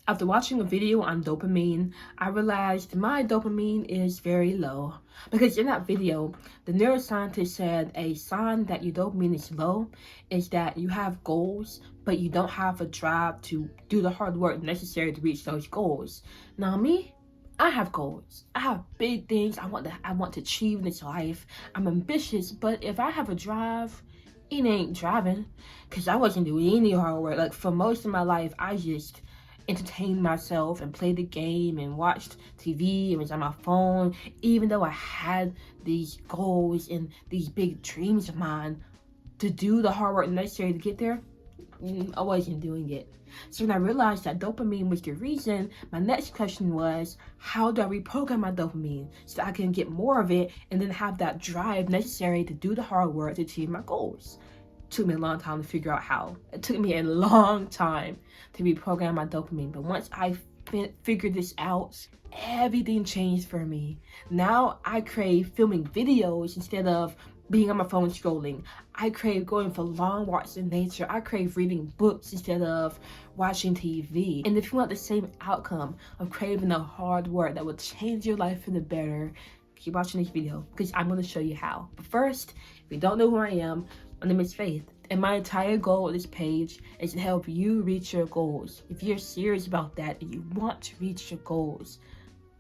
After watching a video on dopamine, I realized my dopamine is very low. Because in that video, the neuroscientist said a sign that your dopamine is low is that you have goals, but you don't have a drive to do the hard work necessary to reach those goals. Now me, I have goals. I have big things I want to achieve in this life. I'm ambitious, but if I have a drive, it ain't driving. Cause I wasn't doing any hard work. Like for most of my life, I just entertained myself and played the game and watched TV and was on my phone, even though I had these goals and these big dreams of mine to do the hard work necessary to get there. I wasn't doing it. So when I realized that dopamine was the reason, my next question was, how do I reprogram my dopamine so I can get more of it and then have that drive necessary to do the hard work to achieve my goals? It took me a long time to figure out how. It took me a long time to reprogram my dopamine, but once I figured this out, everything changed for me. Now I crave filming videos instead of being on my phone scrolling. I crave going for long walks in nature. I crave reading books instead of watching TV. And if you want the same outcome of craving the hard work that will change your life for the better, keep watching this video because I'm going to show you how. But first, if you don't know who I am, my name is Faith. And my entire goal with this page is to help you reach your goals. If you're serious about that and you want to reach your goals,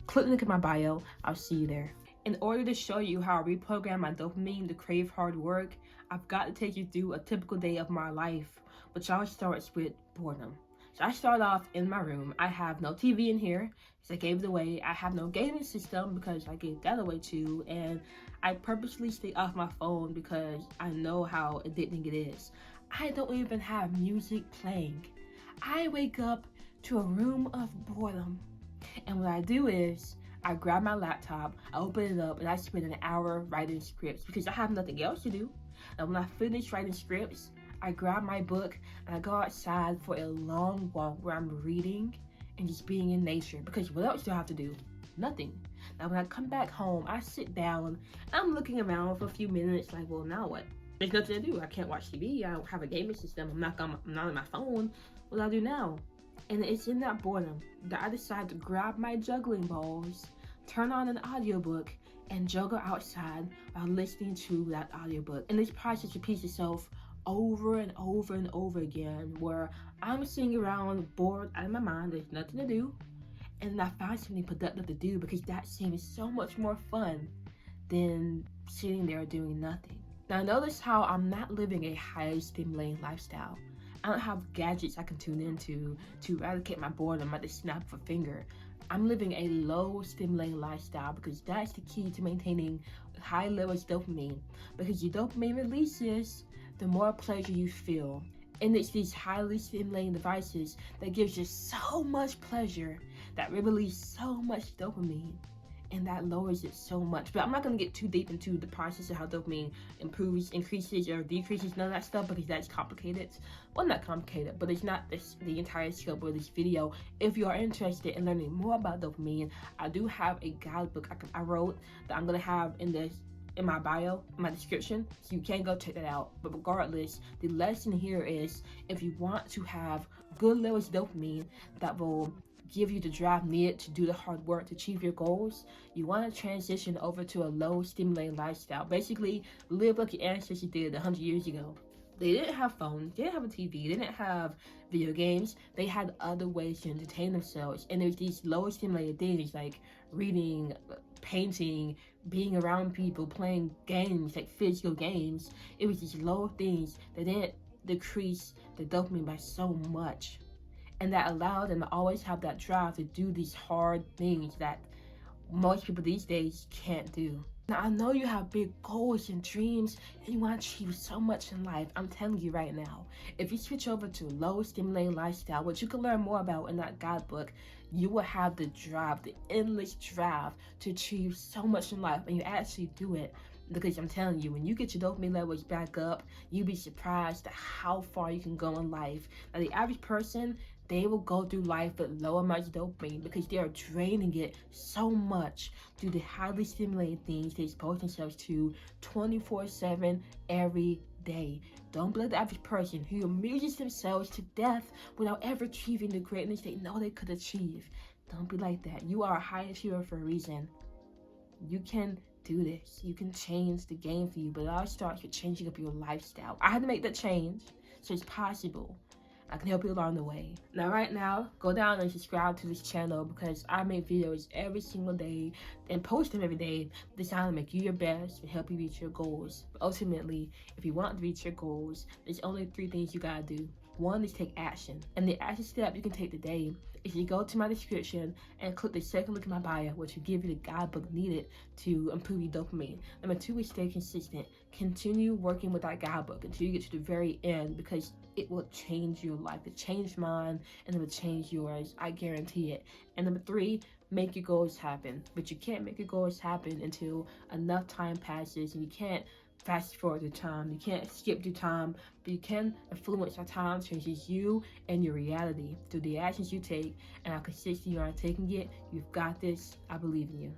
click the link in my bio. I'll see you there. In order to show you how I reprogram my dopamine to crave hard work, I've got to take you through a typical day of my life, which always starts with boredom. So I start off in my room. I have no TV in here because I gave it away. I have no gaming system because I gave that away too. And I purposely stay off my phone because I know how addicting it is. I don't even have music playing. I wake up to a room of boredom. And what I do is, I grab my laptop, I open it up, and I spend an hour writing scripts because I have nothing else to do. And when I finish writing scripts, I grab my book and I go outside for a long walk where I'm reading and just being in nature. Because what else do I have to do? Nothing. Now when I come back home, I sit down, I'm looking around for a few minutes like, well, now what? There's nothing to do. I can't watch TV. I don't have a gaming system. I'm not on my phone. What do I do now? And it's in that boredom that I decide to grab my juggling balls, turn on an audiobook, and juggle outside while listening to that audiobook. And this process repeats itself over and over and over again, where I'm sitting around bored out of my mind, there's nothing to do, and I find something productive to do because that seems so much more fun than sitting there doing nothing. Now notice how I'm not living a highly stimulating lifestyle. I don't have gadgets I can tune into to eradicate my boredom at the snap of a finger. I'm living a low stimulating lifestyle because that's the key to maintaining high levels of dopamine. Because your dopamine releases, the more pleasure you feel. And it's these highly stimulating devices that gives you so much pleasure that release so much dopamine. And that lowers it so much. But I'm not going to get too deep into the process of how dopamine improves, increases, or decreases, none of that stuff, because that's complicated. Well, not complicated, but it's not the entire scope of this video. If you are interested in learning more about dopamine, I do have a guidebook I wrote that I'm going to have in my bio, in my description, so you can go check that out. But regardless, the lesson here is, if you want to have good levels of dopamine that will give you the drive needed to do the hard work to achieve your goals, you want to transition over to a low stimulating lifestyle. Basically, live like your ancestors did 100 years ago. They didn't have phones, they didn't have a TV, they didn't have video games. They had other ways to entertain themselves. And there's these low stimulated things like reading, painting, being around people, playing games, like physical games. It was these low things that didn't decrease the dopamine by so much. And that allowed them to always have that drive to do these hard things that most people these days can't do. Now, I know you have big goals and dreams and you want to achieve so much in life. I'm telling you right now, if you switch over to low stimulating lifestyle, which you can learn more about in that guidebook, you will have the drive, the endless drive to achieve so much in life, and you actually do it. Because I'm telling you, when you get your dopamine levels back up, you'll be surprised at how far you can go in life. Now, the average person, they will go through life with low amounts of dopamine because they are draining it so much through the highly stimulating things they expose themselves to 24/7 every today. Don't be like the average person who amuses themselves to death without ever achieving the greatness they know they could achieve. Don't be like that. You are a high achiever for a reason. You can do this. You can change the game for you, but it all starts with changing up your lifestyle. I had to make that change, so it's possible. I can help you along the way. Now, right now, go down and subscribe to this channel because I make videos every single day and post them every day designed to make you your best and help you reach your goals. But ultimately, if you want to reach your goals, there's only 3 things you gotta do. 1 is take action. And the action step you can take today is you go to my description and click the second link in my bio, which will give you the guidebook needed to improve your dopamine. Number 2 is stay consistent. Continue working with that guidebook until you get to the very end because it will change your life. It changed mine and it will change yours. I guarantee it. And number 3, make your goals happen. But you can't make your goals happen until enough time passes, and you can't fast forward the time. You can't skip the time, but you can influence how time changes you and your reality through the actions you take and how consistent you are taking it. You've got this. I believe in you.